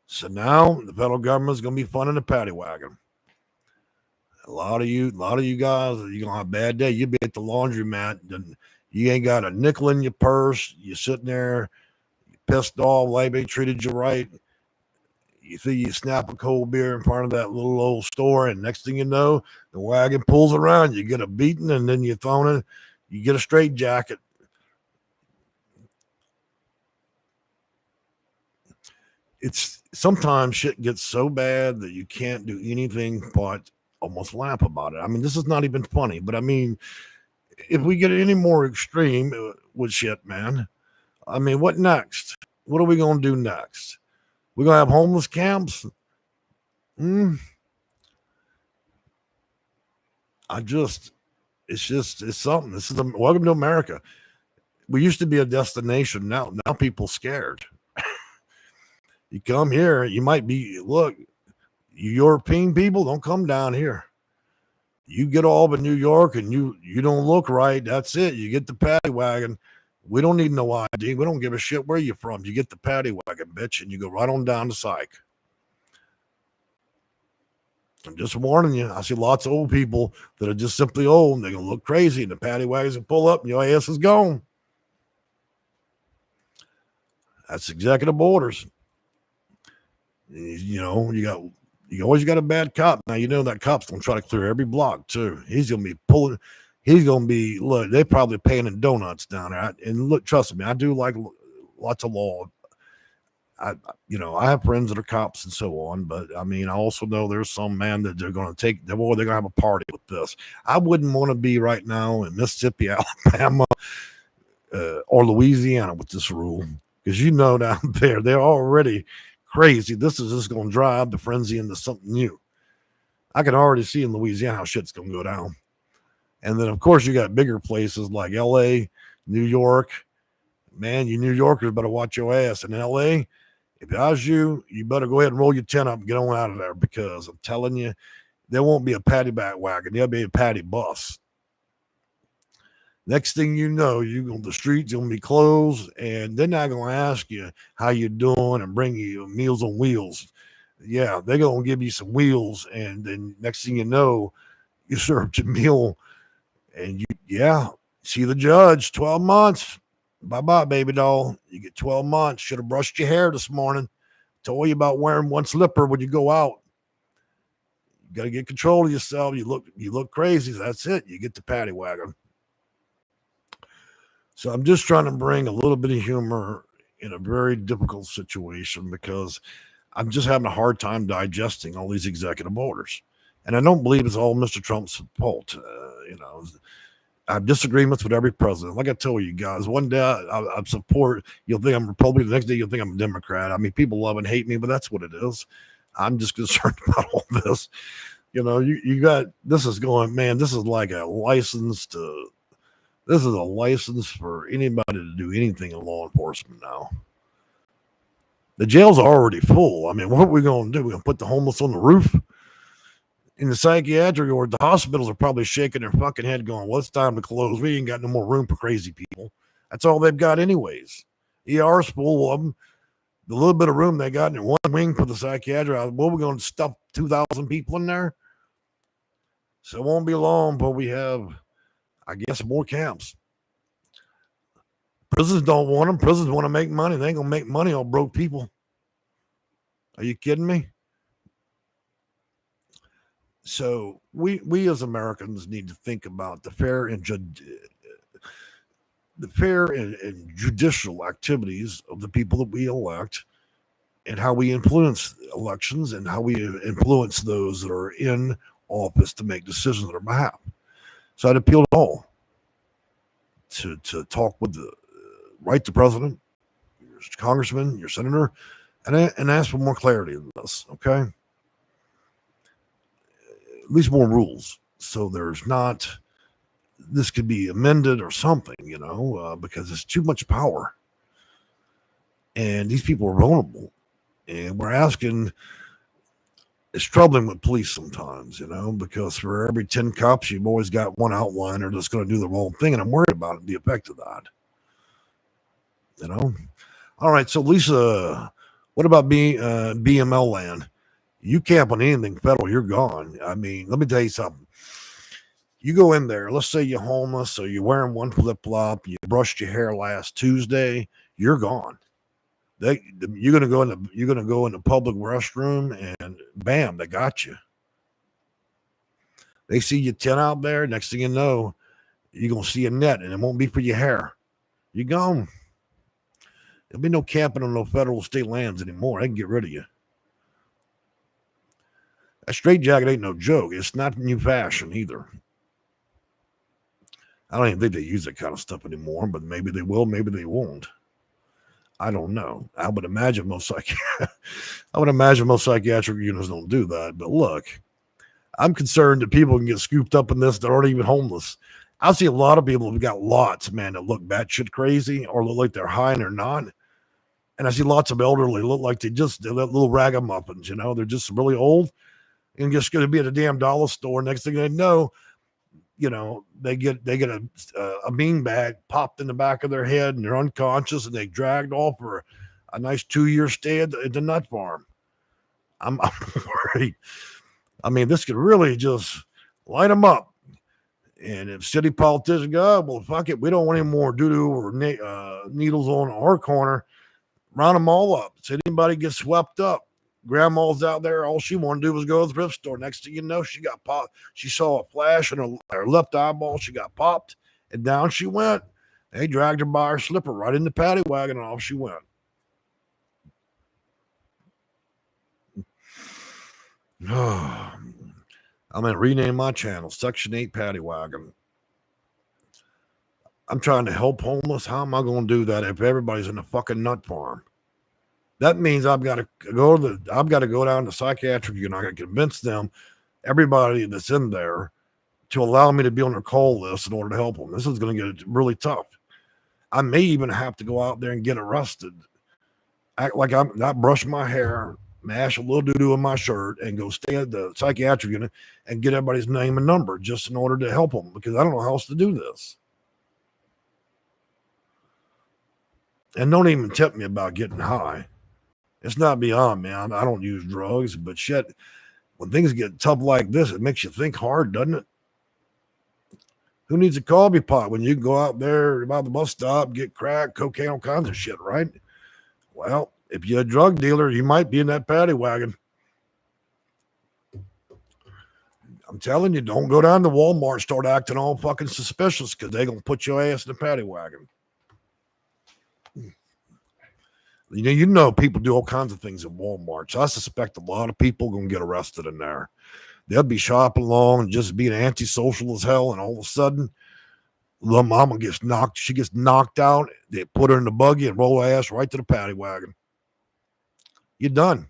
So now the federal government is going to be funding the Patty Wagon. A lot of you guys, you're going to have a bad day. You'll be at the laundromat, and you ain't got a nickel in your purse. You're sitting there, pissed off, like they treated you right. You see, you snap a cold beer in front of that little old store, and next thing you know, the wagon pulls around. You get a beating, and then you thrown it. You get a straight jacket. It's sometimes shit gets so bad that you can't do anything but almost laugh about it. I mean, this is not even funny, but I mean, if we get any more extreme with shit, man, I mean, what next? What are we going to do next? We're going to have homeless camps? It's something. This is welcome to America. We used to be a destination. Now people scared. You come here, you might be, look, you European people, don't come down here. You get all of New York and you don't look right. That's it. You get the Patty Wagon. We don't need no ID. We don't give a shit where you're from. You get the Patty Wagon, bitch, and you go right on down to Psych. I'm just warning you. I see lots of old people that are just simply old, and they're going to look crazy, and the Patty Wagons will pull up, and your ass is gone. That's executive orders. You know, you always got a bad cop. Now, you know that cop's going to try to clear every block, too. He's going to be pulling. He's going to be, look, they're probably paying in donuts down there. And look, trust me, I do like lots of law. I have friends that are cops and so on, but I mean, I also know there's some man that they're going to they're going to have a party with this. I wouldn't want to be right now in Mississippi, Alabama, or Louisiana with this rule, because down there, they're already crazy. This is just going to drive the frenzy into something new. I can already see in Louisiana how shit's going to go down. And then, of course, you got bigger places like L.A., New York. Man, you New Yorkers better watch your ass. In L.A., if I was you better go ahead and roll your tent up and get on out of there, because I'm telling you, there won't be a Patty wagon. There'll be a Patty bus. Next thing you know, the streets going to be closed, and they're not going to ask you how you doing and bring you Meals on Wheels. Yeah, they're going to give you some wheels, and then next thing you know, you served your meal. And see the judge, 12 months. Bye-bye, baby doll. You get 12 months. Should have brushed your hair this morning. Told you about wearing one slipper when you go out. You got to get control of yourself. You look crazy. That's it. You get the Patty Wagon. So I'm just trying to bring a little bit of humor in a very difficult situation, because I'm just having a hard time digesting all these executive orders. And I don't believe it's all Mr. Trump's fault. I have disagreements with every president. Like I told you guys, one day I support, you'll think I'm Republican, the next day you'll think I'm a Democrat. I mean, people love and hate me, but that's what it is. I'm just concerned about all this. You got, this is going, man, this is like a license for anybody to do anything in law enforcement now. The jails are already full. I mean, what are we going to do? We're going to put the homeless on the roof? In the psychiatric ward, the hospitals are probably shaking their fucking head going, well, it's time to close. We ain't got no more room for crazy people. That's all they've got anyways. ER's full of them. The little bit of room they got in one wing for the psychiatric, what are we going to stuff 2,000 people in there? So it won't be long before we have, I guess, more camps. Prisons don't want them. Prisons want to make money. They ain't going to make money on broke people. Are you kidding me? So we as Americans need to think about the fair and judicial activities of the people that we elect, and how we influence elections, and how we influence those that are in office to make decisions on our behalf. So I'd appeal to all to talk with the president, your congressman, your senator, and ask for more clarity in this. Okay, at least more rules, so there's not. This could be amended or something, because it's too much power, and these people are vulnerable, and we're asking. It's troubling with police sometimes, because for every 10 cops, you've always got one outliner that's going to do the wrong thing, and I'm worried about the effect of that. All right, so Lisa, what about BML land? You camp on anything federal, you're gone. I mean, let me tell you something. You go in there, let's say you're homeless, or you're wearing one flip-flop, you brushed your hair last Tuesday, you're gone. You're gonna go in the public restroom, and bam, they got you. They see you 10 out there. Next thing you know, you're gonna see a net, and it won't be for your hair. You're gone. There'll be no camping on no federal state lands anymore. They can get rid of you. That straight jacket ain't no joke. It's not new fashion either. I don't even think they use that kind of stuff anymore, but maybe they will, maybe they won't. I don't know. I would imagine most psychiatric units don't do that. But look, I'm concerned that people can get scooped up in this that aren't even homeless. I see a lot of people who've got lots, man, that look batshit crazy or look like they're high and they're not. And I see lots of elderly look like they're little ragamuffins, they're just really old and just going to be at a damn dollar store. Next thing they know, they get a bean bag popped in the back of their head, and they're unconscious, and they dragged off for a nice 2-year stay at the nut farm. I'm worried. I mean, this could really just light them up. And if city politicians go, well, fuck it, we don't want any more doo-doo or needles on our corner, round them all up. So anybody gets swept up, grandma's out there, all she wanted to do was go to the thrift store. Next thing you know, she got popped. She saw a flash in her left eyeball. She got popped, and down she went. They dragged her by her slipper right in the paddy wagon, and off she went. I'm going to rename my channel Section 8 Patty Wagon. I'm trying to help homeless. How am I going to do that if everybody's in a fucking nut farm? That means I've got to go down to psychiatric unit. I got to convince them, everybody that's in there, to allow me to be on their call list in order to help them. This is going to get really tough. I may even have to go out there and get arrested, act like I'm not brush my hair, mash a little doo-doo in my shirt, and go stay at the psychiatric unit and get everybody's name and number just in order to help them, because I don't know how else to do this. And don't even tempt me about getting high. It's not beyond me. I don't use drugs, but shit, when things get tough like this, it makes you think hard, doesn't it? Who needs a coffee pot when you can go out there about the bus stop, get crack, cocaine, all kinds of shit, right? Well, if you're a drug dealer, you might be in that paddy wagon. I'm telling you, don't go down to Walmart and start acting all fucking suspicious, because they're going to put your ass in the paddy wagon. People do all kinds of things at Walmart. So I suspect a lot of people are going to get arrested in there. They'll be shopping along and just being antisocial as hell, and all of a sudden, little mama gets knocked out. They put her in the buggy and roll her ass right to the paddy wagon. You're done.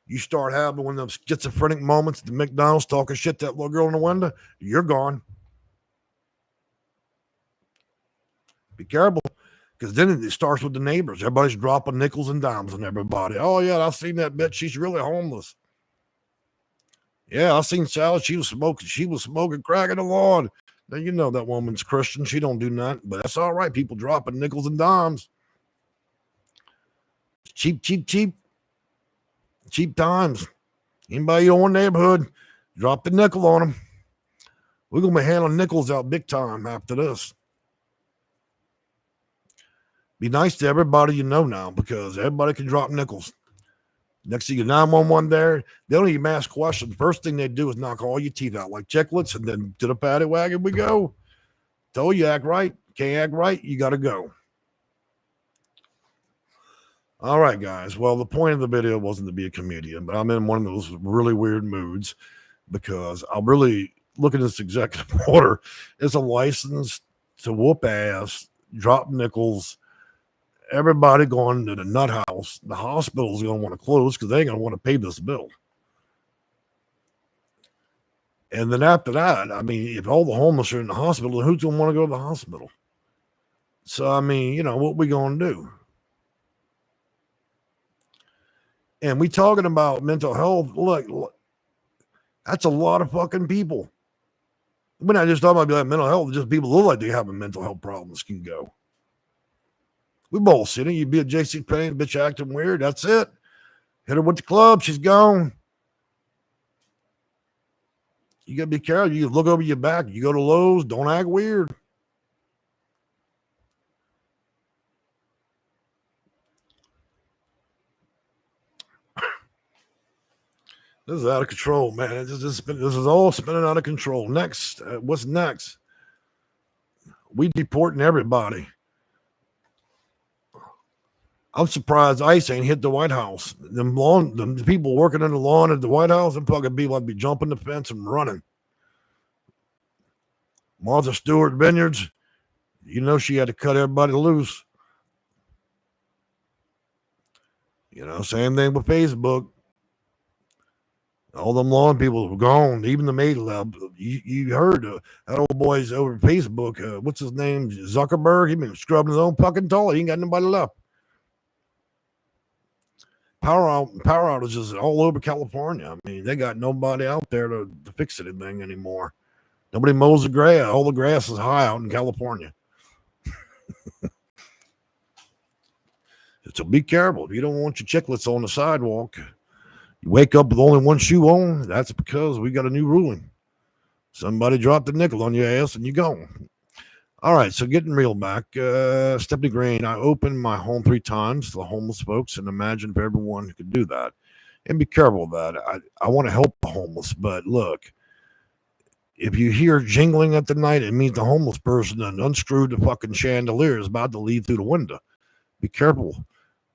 You start having one of those schizophrenic moments at the McDonald's talking shit to that little girl in the window, you're gone. Be careful, because then it starts with the neighbors. Everybody's dropping nickels and dimes on everybody. Oh, yeah, I've seen that bitch. She's really homeless. Yeah, I seen Sally. She was smoking crack in the lawn. Now, you know that woman's Christian. She don't do nothing, but that's all right. People dropping nickels and dimes. Cheap times. Anybody in your neighborhood, drop the nickel on them. We're going to be handling nickels out big time after this. Be nice to everybody you know now, because everybody can drop nickels. Next thing you 911 there, they don't even ask questions. First thing they do is knock all your teeth out like chiclets, and then to the Patty Wagon we go. Told you act right. Can't act right, you got to go. All right, guys. Well, the point of the video wasn't to be a comedian, but I'm in one of those really weird moods because I'm really looking at this executive order as a license to whoop ass, drop nickels, everybody going to the nut house. The hospital's going to want to close because they ain't going to want to pay this bill. And then after that, I mean, if all the homeless are in the hospital, who's going to want to go to the hospital? So, I mean, you know, what we going to do? And we talking about mental health. Look, that's a lot of fucking people. We're not just talking about mental health. Just people who look like they have mental health problems can go. We both seen it. You be a JC Payne, bitch acting weird. That's it. Hit her with the club. She's gone. You got to be careful. You look over your back. You go to Lowe's. Don't act weird. This is out of control, man. This is all spinning out of control. Next, what's next? We deporting everybody. I'm surprised ICE ain't hit the White House. The people working in the lawn at the White House, them fucking people would be jumping the fence and running. Martha Stewart Vineyards, you know she had to cut everybody loose. You know, same thing with Facebook. All them lawn people were gone. Even the maid lab. You heard that old boy's over Facebook. What's his name? Zuckerberg. He been scrubbing his own fucking toilet. He ain't got nobody left. Power outages all over California. I mean, they got nobody out there to fix anything anymore. Nobody mows the grass. All the grass is high out in California. So be careful. If you don't want your chiclets on the sidewalk, you wake up with only one shoe on, that's because we got a new ruling. Somebody dropped a nickel on your ass and you're gone. All right, so getting real back. Steph Green, I opened my home 3 times to the homeless folks, and imagine if everyone could do that. And be careful of that. I want to help the homeless, but look, if you hear jingling at the night, it means the homeless person unscrewed the fucking chandelier is about to leave through the window. Be careful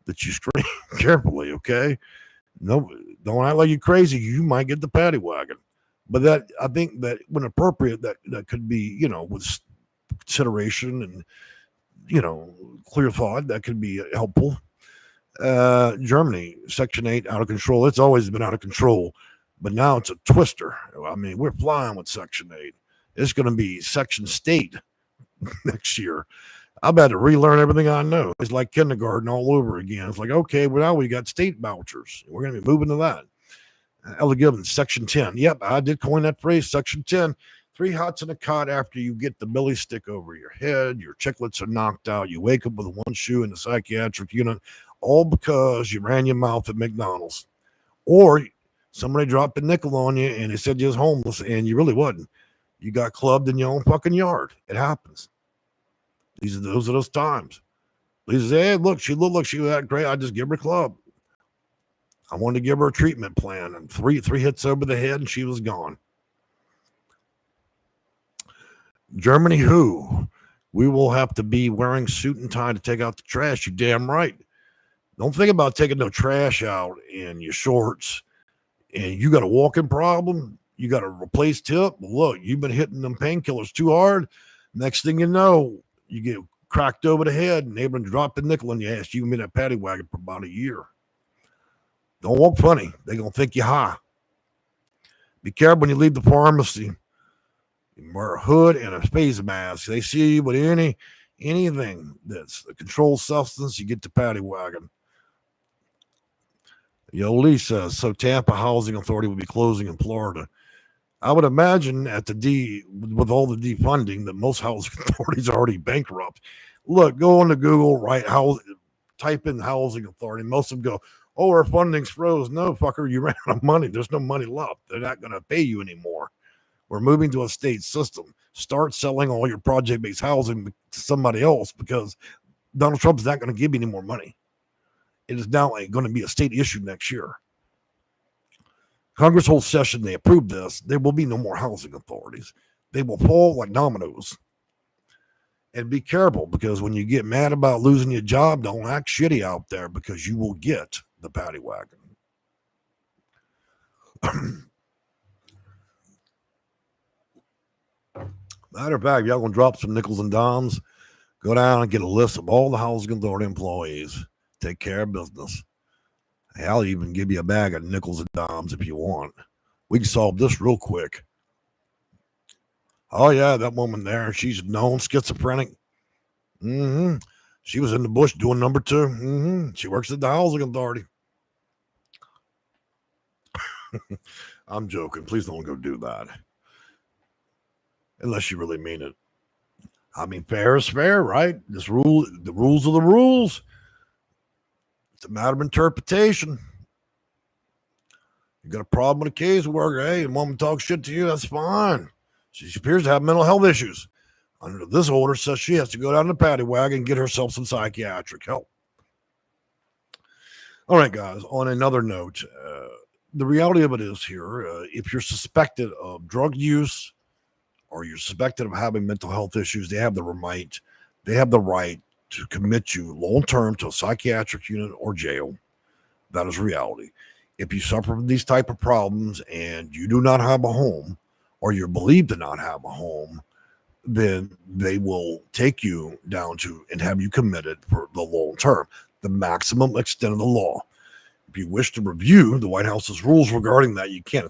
that you scream carefully, okay? No, don't act like you're crazy. You might get the Patty Wagon. But that, I think that when appropriate, that could be, you know, with consideration and, you know, clear thought, that could be helpful. Germany, Section 8, out of control. It's always been out of control, but now it's a twister. I mean, we're flying with Section 8. It's going to be Section State next year. I've had to relearn everything I know. It's like kindergarten all over again. It's like, okay, well, now we got state vouchers. We're going to be moving to that. Ella Gibbons, Section 10. Yep, I did coin that phrase, Section 10. 3 hots in a cot after you get the belly stick over your head. Your chiclets are knocked out. You wake up with one shoe in the psychiatric unit, all because you ran your mouth at McDonald's. Or somebody dropped a nickel on you and they said you was homeless and you really wasn't. You got clubbed in your own fucking yard. It happens. Those are those times. Lisa said, hey, look, she looked like she was that great. I just give her a club. I wanted to give her a treatment plan, and three hits over the head, and she was gone. Germany, who? We will have to be wearing suit and tie to take out the trash. You damn right. Don't think about taking no trash out in your shorts, and you got a walking problem. You got a replaced hip. Look, you've been hitting them painkillers too hard. Next thing you know, you get cracked over the head and able to drop the nickel in your ass. You can be that Patty Wagon for about a year. Don't walk funny. They're going to think you're high. Be careful when you leave the pharmacy. You wear a hood and a face mask. They see you with anything that's a controlled substance, you get the Patty Wagon. Yoli says, so Tampa Housing Authority will be closing in Florida. I would imagine with all the defunding that most housing authorities are already bankrupt. Look, go on to Google, right? type in housing authority, most of them go, oh, our funding's froze. No, fucker, you ran out of money. There's no money left. They're not going to pay you anymore. We're moving to a state system. Start selling all your project-based housing to somebody else because Donald Trump's not going to give you any more money. It is now going to be a state issue next year. Congress holds session. They approve this. There will be no more housing authorities. They will fall like dominoes. And be careful, because when you get mad about losing your job, don't act shitty out there, because you will get the Patty Wagon. Matter of fact, y'all gonna drop some nickels and dimes, go down and get a list of all the housing authority employees. Take care of business. I'll even give you a bag of nickels and dimes if you want. We can solve this real quick. Oh yeah, that woman there, she's known schizophrenic. She was in the bush doing number 2. She works at the housing authority. I'm joking. Please don't go do that. Unless you really mean it. I mean, fair is fair, right? The rules are the rules. It's a matter of interpretation. You got a problem with a case worker, hey, a woman talks shit to you, that's fine. She appears to have mental health issues. Under this order, says she has to go down to the Patty Wagon and get herself some psychiatric help. All right, guys, on another note, the reality of it is here, if you're suspected of drug use or you're suspected of having mental health issues, they have the right to commit you long-term to a psychiatric unit or jail. That is reality. If you suffer from these type of problems and you do not have a home, or you're believed to not have a home, then they will take you down to and have you committed for the long term, the maximum extent of the law. If you wish to review the White House's rules regarding that, you can.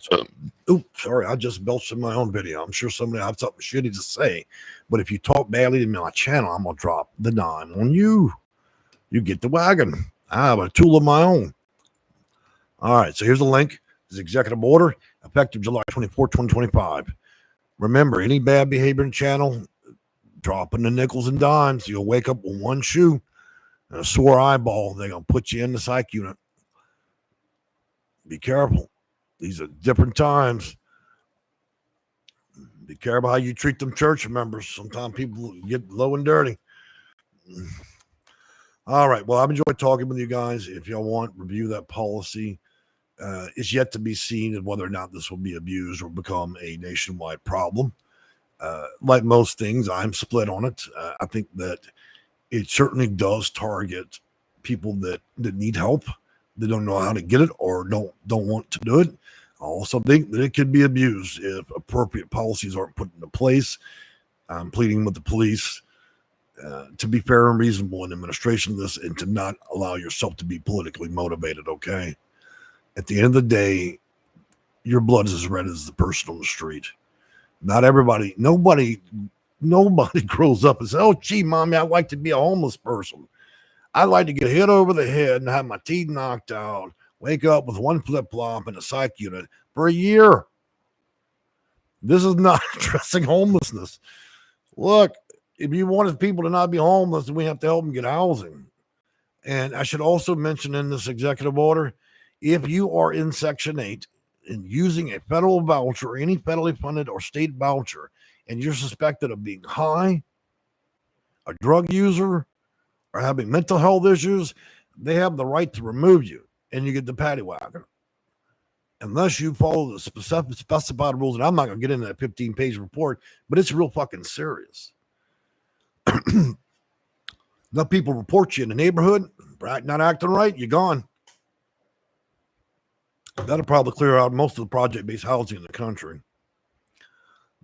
Oops, sorry, I just belched in my own video. I'm sure somebody has something shitty to say, but if you talk badly to me on my channel, I'm going to drop the dime on you. You get the wagon. I have a tool of my own. All right, so here's a link. This executive order, effective July 24, 2025. Remember, any bad behavior in the channel, dropping the nickels and dimes, you'll wake up with one shoe and a sore eyeball. They're going to put you in the psych unit. Be careful. These are different times. Be careful how you treat them church members. Sometimes people get low and dirty. All right. Well, I've enjoyed talking with you guys. If y'all want, review that policy. It's yet to be seen whether or not this will be abused or become a nationwide problem. Like most things, I'm split on it. I think that it certainly does target people that need help. They don't know how to get it or don't want to do it. I also think that it could be abused if appropriate policies aren't put into place. I'm pleading with the police to be fair and reasonable in administration of this and to not allow yourself to be politically motivated, okay? At the end of the day, your blood is as red as the person on the street. Not everybody, nobody grows up and says, oh, gee, mommy, I'd like to be a homeless person. I'd like to get hit over the head and have my teeth knocked out, wake up with one flip-flop in a psych unit for a year. This is not addressing homelessness. Look, if you wanted people to not be homeless, then we have to help them get housing. And I should also mention in this executive order, if you are in Section 8 and using a federal voucher, or any federally funded or state voucher, and you're suspected of being high, a drug user, or having mental health issues, they have the right to remove you, and you get the Patty Wagon. Unless you follow the specified rules, and I'm not going to get into that 15-page report, but it's real fucking serious. Enough people report you in the neighborhood, not acting right, you're gone. That'll probably clear out most of the project-based housing in the country.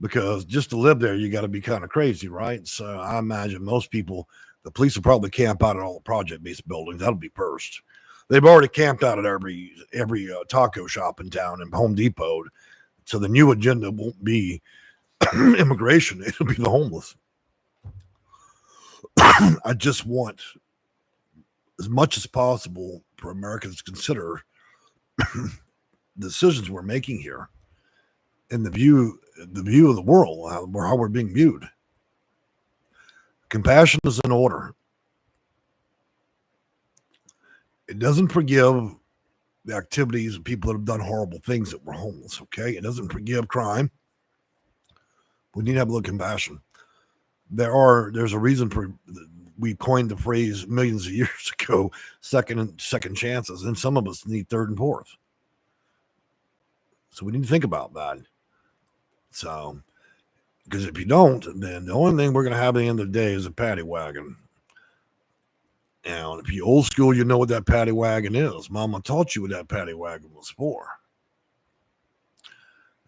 Because just to live there, you got to be kind of crazy, right? So I imagine most people, the police will probably camp out at all the project-based buildings. That'll be first. They've already camped out at every taco shop in town and Home Depot. So the new agenda won't be immigration. It'll be the homeless. I just want, as much as possible, for Americans to consider the decisions we're making here and the view of the world, how we're being viewed. Compassion is in order. It doesn't forgive the activities of people that have done horrible things that were homeless, okay? It doesn't forgive crime. We need to have a little compassion. There's a reason for we coined the phrase millions of years ago, second chances, and some of us need third and fourth. So we need to think about that. So, because if you don't, then the only thing we're going to have at the end of the day is a Patty Wagon. And if you're old school, you know what that Patty Wagon is. Mama taught you what that Patty Wagon was for.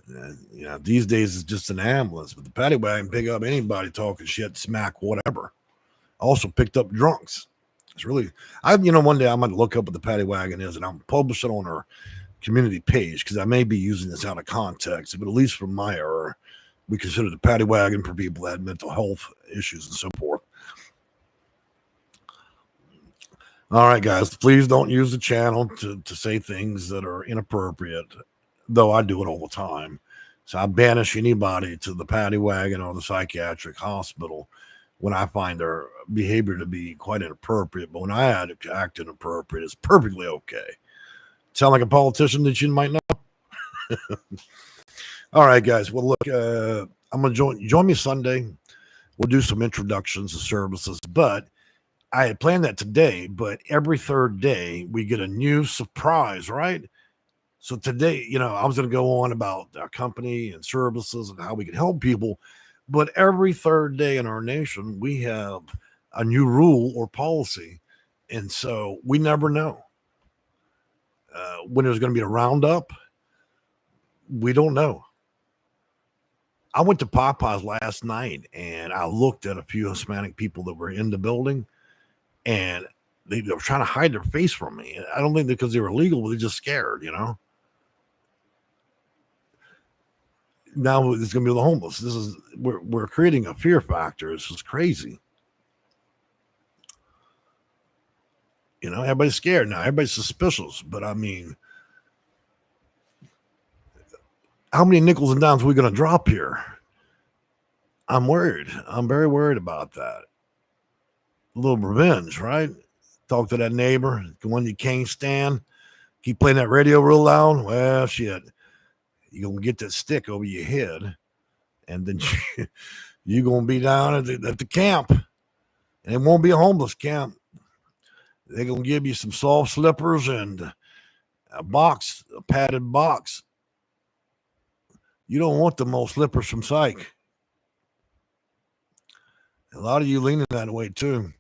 And, these days it's just an ambulance, but the Patty Wagon pick up anybody talking shit, smack, whatever. Also picked up drunks. It's really, one day I might look up what the Patty Wagon is, and I'll publish it on our community page, because I may be using this out of context, but at least from my era, we consider the Patty Wagon for people that had mental health issues and so forth. All right, guys, please don't use the channel to say things that are inappropriate, though I do it all the time. So I banish anybody to the Patty Wagon or the psychiatric hospital when I find their behavior to be quite inappropriate. But when I act inappropriate, it's perfectly okay. Sound like a politician that you might know? All right, guys. Well, look, I'm going to join me Sunday. We'll do some introductions to services, but I had planned that today, but every third day we get a new surprise, right? So today, I was going to go on about our company and services and how we can help people, but every third day in our nation, we have a new rule or policy. And so we never know when there's going to be a roundup. We don't know. I went to Popeye's last night and I looked at a few Hispanic people that were in the building, and they were trying to hide their face from me. I don't think because they were illegal, but they're just scared, Now it's going to be the homeless. We're creating a fear factor. This is crazy. Everybody's scared now. Everybody's suspicious. But I mean, how many nickels and dimes are we going to drop here? I'm worried. I'm very worried about that. A little revenge, right? Talk to that neighbor, the one you can't stand. Keep playing that radio real loud. Well, shit. You're going to get that stick over your head, and then you're going to be down at the camp. And it won't be a homeless camp. They're going to give you some soft slippers and a padded box. You don't want the most slippers from Psych. A lot of you leaning that way, too.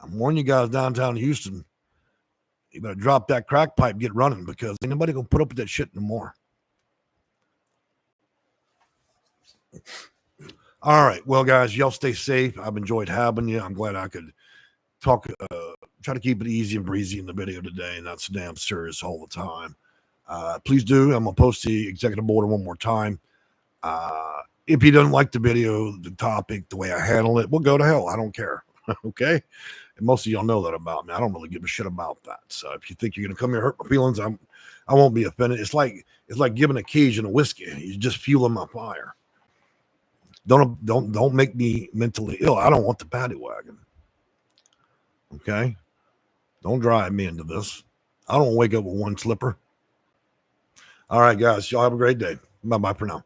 I'm warning you guys downtown Houston, you better drop that crack pipe, get running, because ain't nobody going to put up with that shit no more. All right. Well, guys, y'all stay safe. I've enjoyed having you. I'm glad I could talk, try to keep it easy and breezy in the video today, and not so damn serious all the time. Please do. I'm going to post the executive order one more time. If you don't like the video, the topic, the way I handle it, well, go to hell. I don't care. Okay? And most of y'all know that about me. I don't really give a shit about that. So if you think you're going to come here and hurt my feelings, I won't be offended. It's like giving a Cajun a whiskey. You're just fueling my fire. Don't make me mentally ill. I don't want the Patty Wagon. Okay? Don't drive me into this. I don't wake up with one slipper. All right, guys. Y'all have a great day. Bye-bye for now.